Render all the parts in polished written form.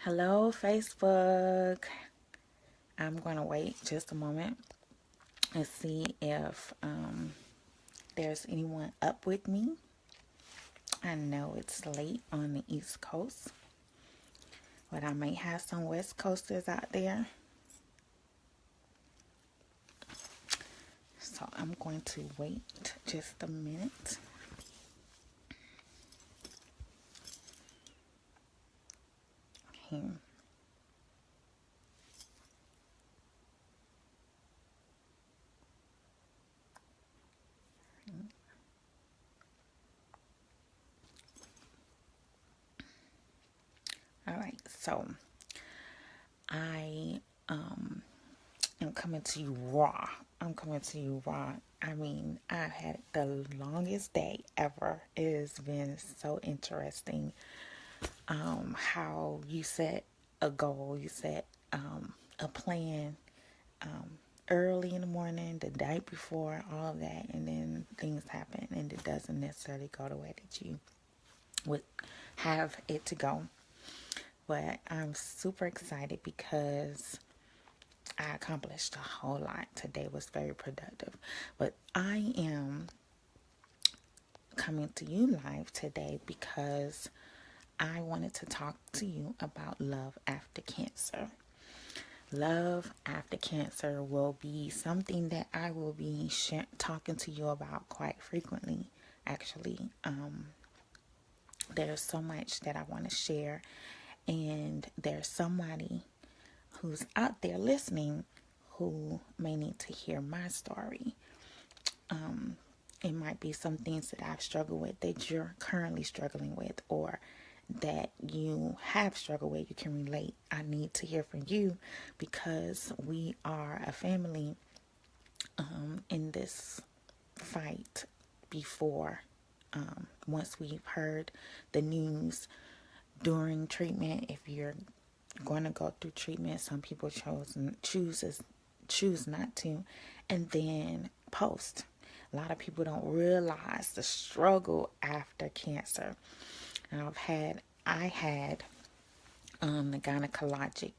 Hello, Facebook. I'm going to wait just a moment and see if there's anyone up with me. I know it's late on the East Coast, but I may have some West Coasters out there. So I'm going to wait just a minute. Okay. All right, so I am coming to you raw. I'm coming to you raw. I mean, I've had the longest day ever. It has been so interesting. How you set a goal, you set a plan early in the morning, the night before, all of that, and then things happen, and it doesn't necessarily go the way that you would have it to go. But I'm super excited because I accomplished a whole lot. Today was very productive. But I am coming to you live today because I wanted to talk to you about love after cancer. Love after cancer will be something that I will be talking to you about quite frequently, actually. There's so much that I want to share, and there's somebody who's out there listening who may need to hear my story. It might be some things that I've struggled with that you're currently struggling with, or that you have struggled with. You can relate. I need to hear from you because we are a family in this fight. Before, once we've heard the news during treatment, if you're going to go through treatment, some people choose not to, and then post. A lot of people don't realize the struggle after cancer. And I had a gynecologic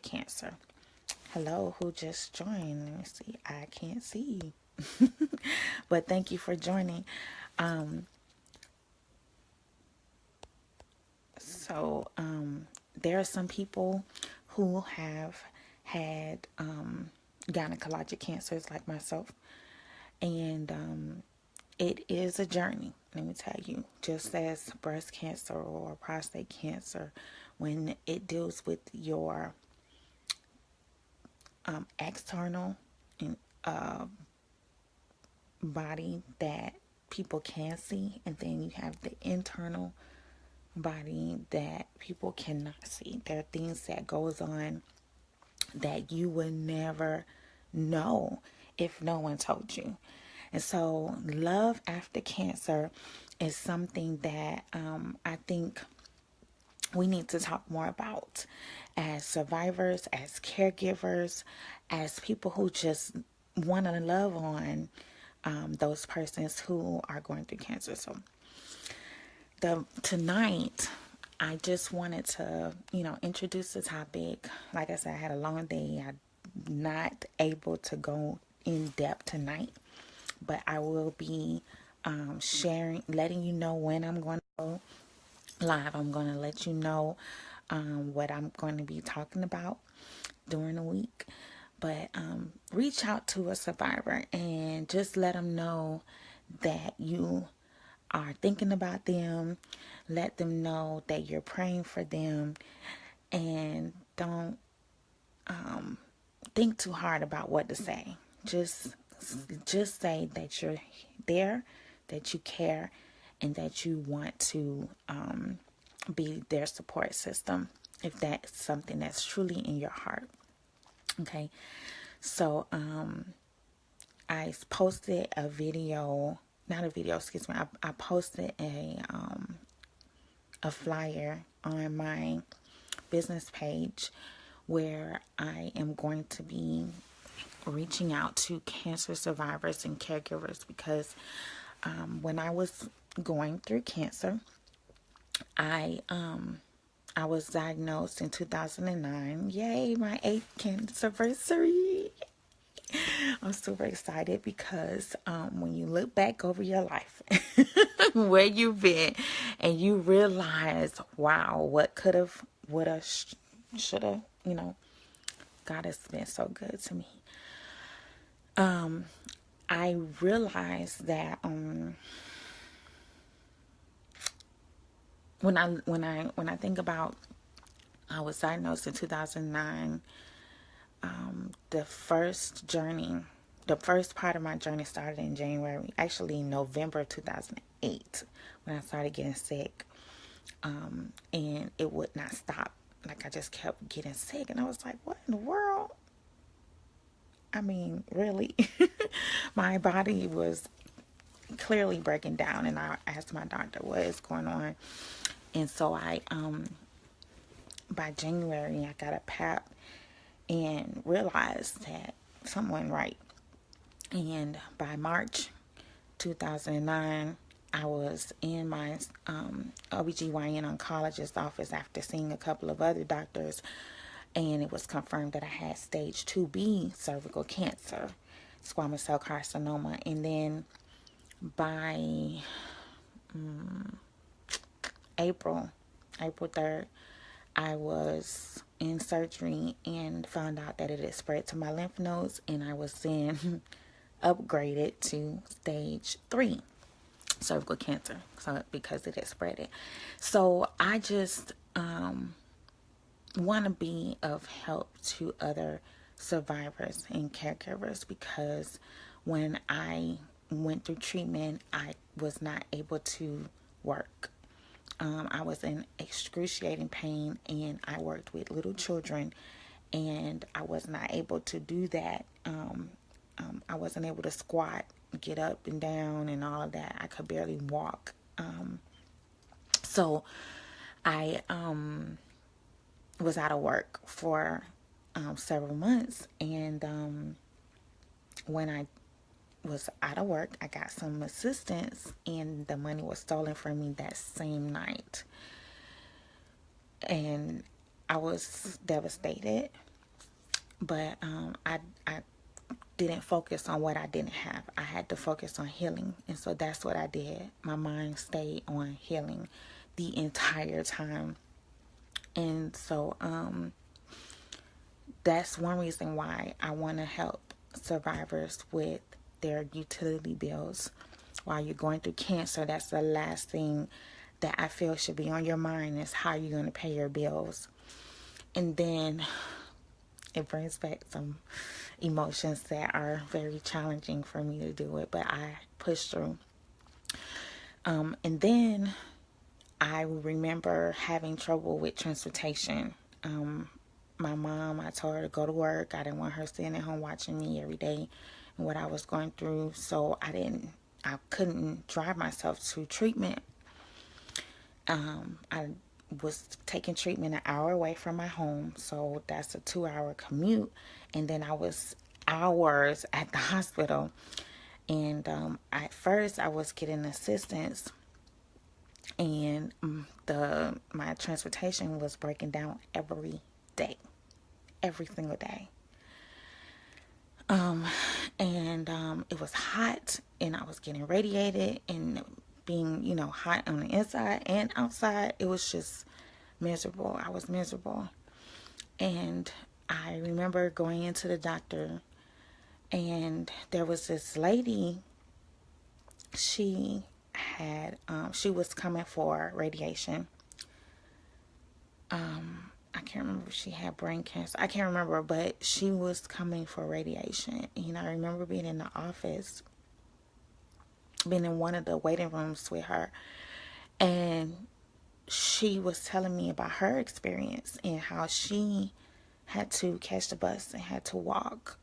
cancer. Hello, who just joined? Let me see. I can't see you. But thank you for joining. So there are some people who have had gynecologic cancers like myself. And it is a journey, let me tell you. Just as breast cancer or prostate cancer, when it deals with your external body that people can see, and then you have the internal body that people cannot see. There are things that goes on that you would never know if no one told you. And so love after cancer is something that I think we need to talk more about as survivors, as caregivers, as people who just want to love on those persons who are going through cancer. So tonight, I just wanted to, introduce the topic. Like I said, I had a long day. I'm not able to go in depth tonight, but I will be letting you know when I'm going to go live. I'm going to let you know what I'm going to be talking about during the week. But reach out to a survivor and just let them know that you are thinking about them. Let them know that you're praying for them, and don't think too hard about what to say. Just say that you're there, that you care, and that you want to be their support system if that's something that's truly in your heart. Okay, so I posted a video, not a video, excuse me. I posted a flyer on my business page where I am going to be reaching out to cancer survivors and caregivers because when I was going through cancer, I I was diagnosed in 2009. Yay, my 8th cancerversary. I'm super excited because when you look back over your life, where you've been, and you realize, wow, what could have, would have, should have, God has been so good to me. I realized that when I think about, I was diagnosed in 2009. The first part of my journey started in January, actually November 2008, when I started getting sick. And it would not stop. Like, I just kept getting sick, and I was like, what in the world? I mean, really? My body was clearly breaking down, and I asked my doctor what is going on. And so by January, I got a PAP and realized that something wasn't right. And by March 2009, I was in my OBGYN oncologist office after seeing a couple of other doctors, and it was confirmed that I had stage 2B cervical cancer, squamous cell carcinoma. And then by April 3rd, I was in surgery and found out that it had spread to my lymph nodes, and I was then upgraded to stage 3 cervical cancer, so because it had spread it. So I just want to be of help to other survivors and caregivers, because when I went through treatment, I was not able to work. I was in excruciating pain, and I worked with little children, and I was not able to do that. I wasn't able to squat, get up and down, and all of that. I could barely walk. So I was out of work for several months, and when I was out of work, I got some assistance, and the money was stolen from me that same night. And I was devastated, but I didn't focus on what I didn't have. I had to focus on healing, and so that's what I did. My mind stayed on healing the entire time. And so that's one reason why I want to help survivors with their utility bills. While you're going through cancer, that's the last thing that I feel should be on your mind, is how you're going to pay your bills. And then it brings back some emotions that are very challenging for me to do it, but I push through. And then I remember having trouble with transportation. My mom, I told her to go to work. I didn't want her sitting at home watching me every day and what I was going through. So I couldn't drive myself to treatment. I was taking treatment an hour away from my home. So that's a 2-hour commute. And then I was hours at the hospital. And at first I was getting assistance, and my transportation was breaking down every day, every single day. And it was hot, and I was getting radiated, and being, hot on the inside and outside. It was just miserable. I was miserable. And I remember going into the doctor, and there was this lady. She was coming for radiation. I can't remember if she had brain cancer. I can't remember, but she was coming for radiation. And I remember being in the office, being in one of the waiting rooms with her, and she was telling me about her experience and how she had to catch the bus and had to walk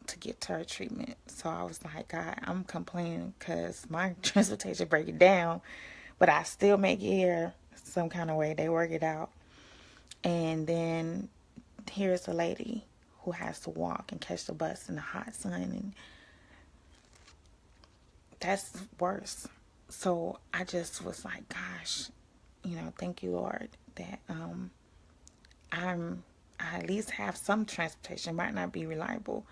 to get to her treatment. So I was like, God, I'm complaining because my transportation breaking down, but I still make it here some kind of way. They work it out. And then here's a lady who has to walk and catch the bus in the hot sun, and that's worse. So I just was like, gosh, thank you, Lord, that I at least have some transportation. Might not be reliable,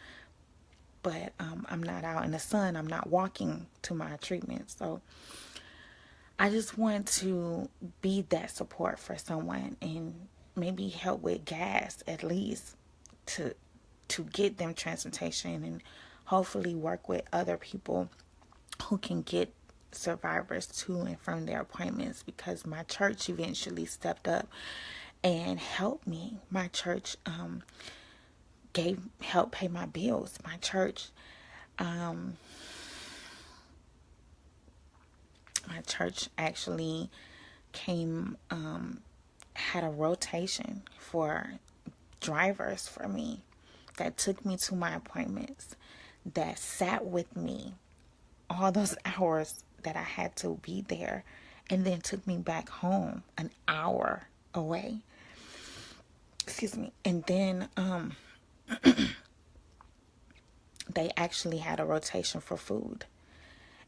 but I'm not out in the sun. I'm not walking to my treatment. So I just want to be that support for someone and maybe help with gas at least to get them transportation, and hopefully work with other people who can get survivors to and from their appointments, because my church eventually stepped up and helped me. My church gave help pay my bills. My church actually came had a rotation for drivers for me that took me to my appointments, that sat with me all those hours that I had to be there, and then took me back home an hour away. Excuse me. And then they actually had a rotation for food.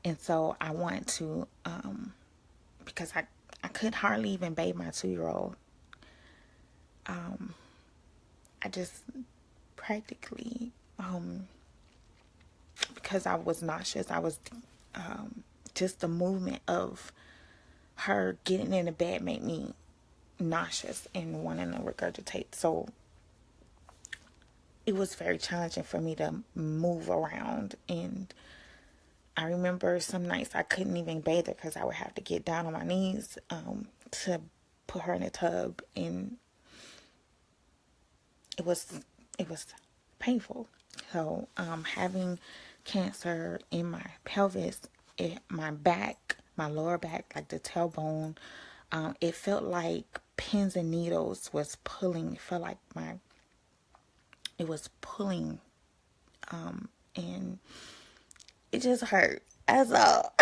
And so I want to, because I could hardly even bathe my 2-year-old. I just practically, because I was nauseous, I was, just the movement of her getting in the bed made me nauseous and wanting to regurgitate. So it was very challenging for me to move around. And I remember some nights I couldn't even bathe her because I would have to get down on my knees to put her in a tub, and it was painful. So having cancer in my pelvis, my back, my lower back, like the tailbone, it felt like pins and needles was pulling. It felt like it was pulling, and it just hurt. That's all.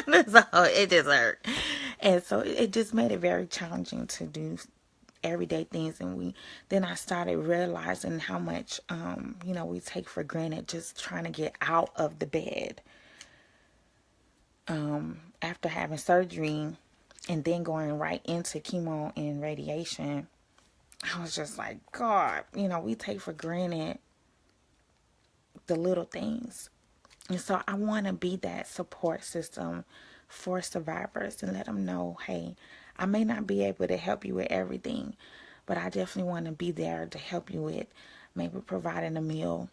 That's all. It just hurt. And so it just made it very challenging to do everyday things. And then I started realizing how much, we take for granted just trying to get out of the bed. After having surgery and then going right into chemo and radiation, I was just like, God, we take for granted the little things. And so I want to be that support system for survivors and let them know, hey, I may not be able to help you with everything, but I definitely want to be there to help you with maybe providing a meal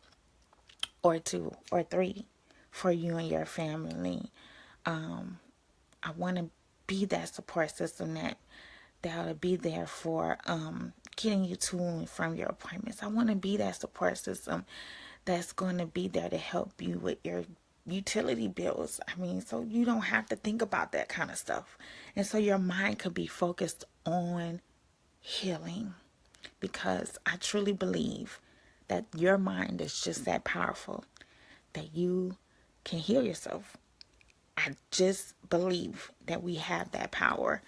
or 2 or 3 for you and your family. I want to be that support system that'll be there for getting you to and from your appointments. I want to be that support system that's going to be there to help you with your utility bills. So you don't have to think about that kind of stuff. And so your mind could be focused on healing, because I truly believe that your mind is just that powerful, that you can heal yourself. I just believe that we have that power.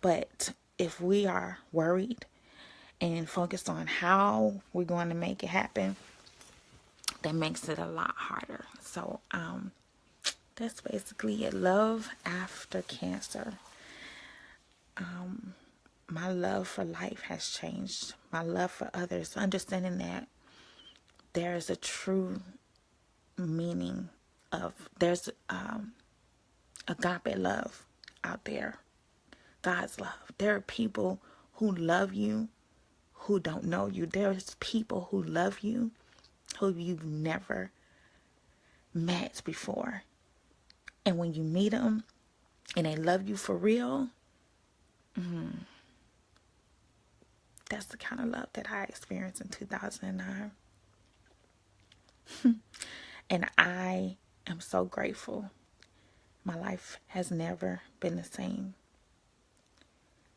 But if we are worried and focused on how we're going to make it happen, that makes it a lot harder. So that's basically it. Love after cancer. My love for life has changed. My love for others, understanding that there is a true meaning of, there's agape love out there, God's love. There are people who love you who don't know you. There's people who love you who you've never met before. And when you meet them and they love you for real, that's the kind of love that I experienced in 2009. And I am so grateful. My life has never been the same.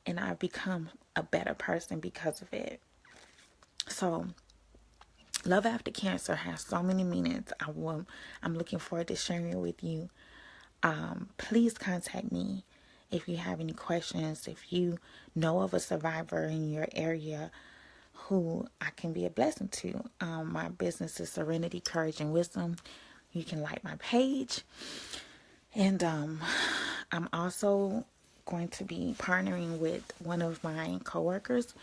And I've become a better person because of it. So, love after cancer has so many meanings. I'm looking forward to sharing it with you. Please contact me if you have any questions. If you know of a survivor in your area who I can be a blessing to. My business is Serenity, Courage, and Wisdom. You can like my page. And I'm also going to be partnering with one of my coworkers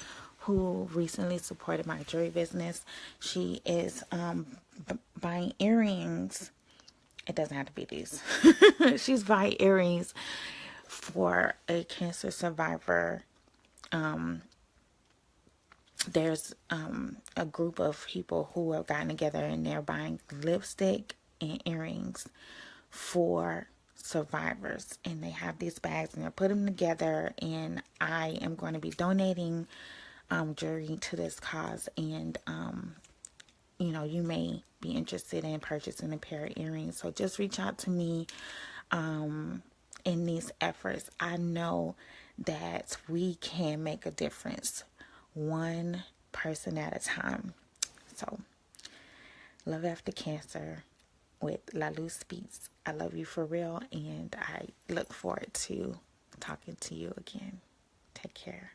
who recently supported my jewelry business. She is buying earrings. It doesn't have to be these. She's buying earrings for a cancer survivor. There's a group of people who have gotten together and they're buying lipstick and earrings for survivors, and they have these bags and they're putting them together, and I am going to be donating jewelry to this cause. And you may be interested in purchasing a pair of earrings, so just reach out to me in these efforts. I know that we can make a difference one person at a time. So, love after cancer with Lalu Speaks. I love you for real, and I look forward to talking to you again. Take care.